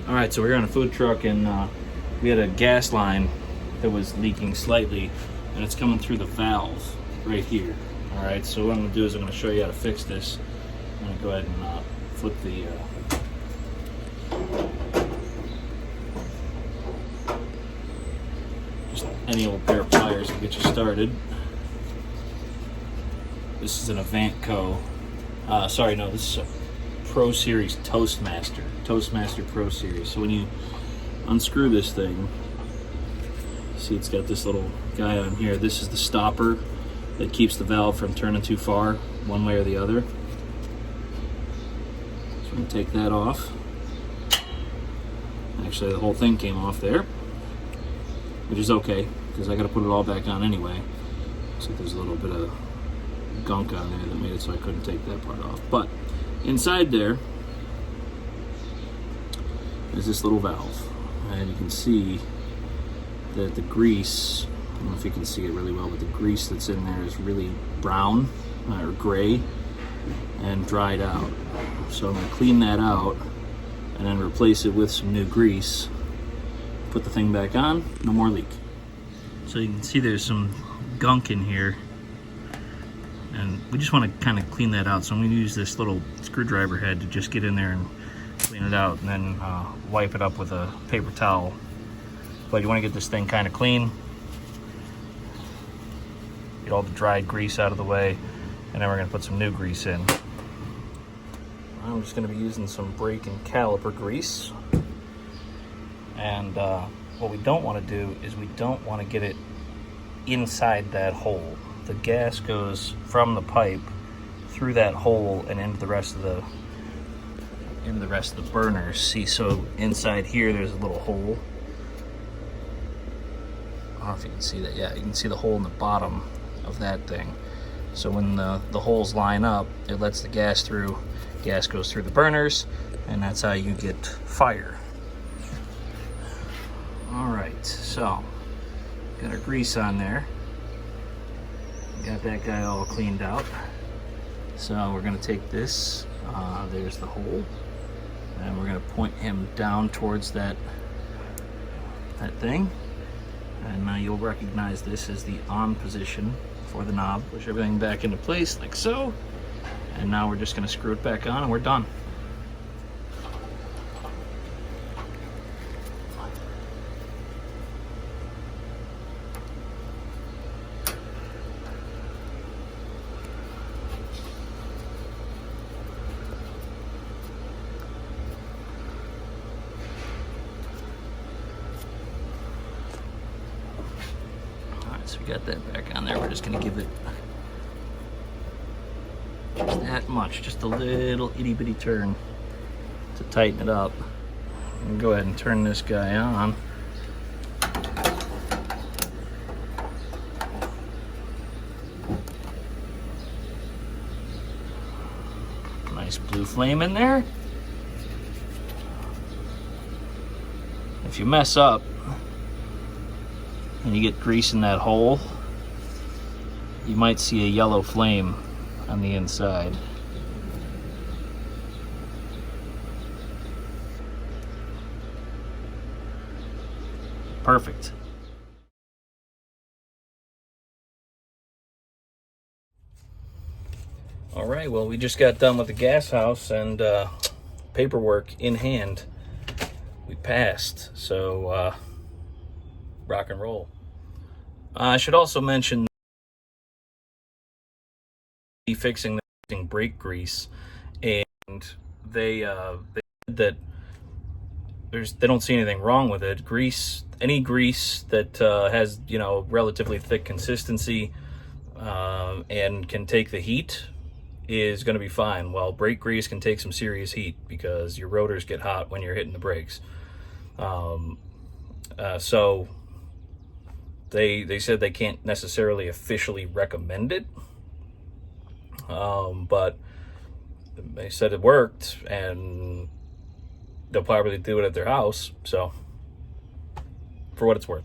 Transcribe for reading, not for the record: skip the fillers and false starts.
All right, so we're on a food truck and we had a gas line that was leaking slightly, and it's coming through the valve right here. All right, so what I'm gonna do is I'm gonna show you how to fix this. I'm gonna go ahead and flip the just any old pair of pliers to get you started. This is an Avantco. Sorry, no, this is a Pro Series Toastmaster Pro Series. So when you unscrew this thing, see it's got this little guy on here. This is the stopper that keeps the valve from turning too far one way or the other. So I'm gonna take that off. Actually, the whole thing came off there, which is okay because I got to put it all back on anyway. So there's a little bit of gunk on there that made it so I couldn't take that part off. But inside there is this little valve, and you can see that the grease, I don't know if you can see it really well, but the grease that's in there is really brown or gray and dried out. So I'm going to clean that out and then replace it with some new grease, put the thing back on, no more leak. So you can see there's some gunk in here, and we just want to kind of clean that out. So I'm going to use this little screwdriver head to just get in there and clean it out, and then wipe it up with a paper towel. But you want to get this thing kind of clean, get all the dried grease out of the way, and then we're going to put some new grease in. I'm just going to be using some brake and caliper grease. And what we don't want to do is we don't want to get it inside that hole. The gas goes from the pipe through that hole and into the rest of the burners. See, so inside here there's a little hole. I don't know if you can see that. Yeah, you can see the hole in the bottom of that thing. So when the holes line up, it lets the gas through. Gas goes through the burners, and that's how you get fire. All right, so got our grease on there. Got that guy all cleaned out. So we're gonna take this, there's the hole, and we're gonna point him down towards that thing. And now you'll recognize this as the on position for the knob. Push everything back into place like so. And now we're just gonna screw it back on and we're done. So we got that back on there. We're just gonna give it just that much, just a little itty bitty turn to tighten it up. And go ahead and turn this guy on. Nice blue flame in there. If you mess up and you get grease in that hole, you might see a yellow flame on the inside. Perfect. All right, well, we just got done with the gas house and paperwork in hand. We passed, so rock and roll. I should also mention fixing the brake grease, and they said that they don't see anything wrong with it. Any grease that has, you know, relatively thick consistency and can take the heat is going to be fine. Well, brake grease can take some serious heat because your rotors get hot when you're hitting the brakes. So they said they can't necessarily officially recommend it, but they said it worked, and they'll probably do it at their house. So, for what it's worth.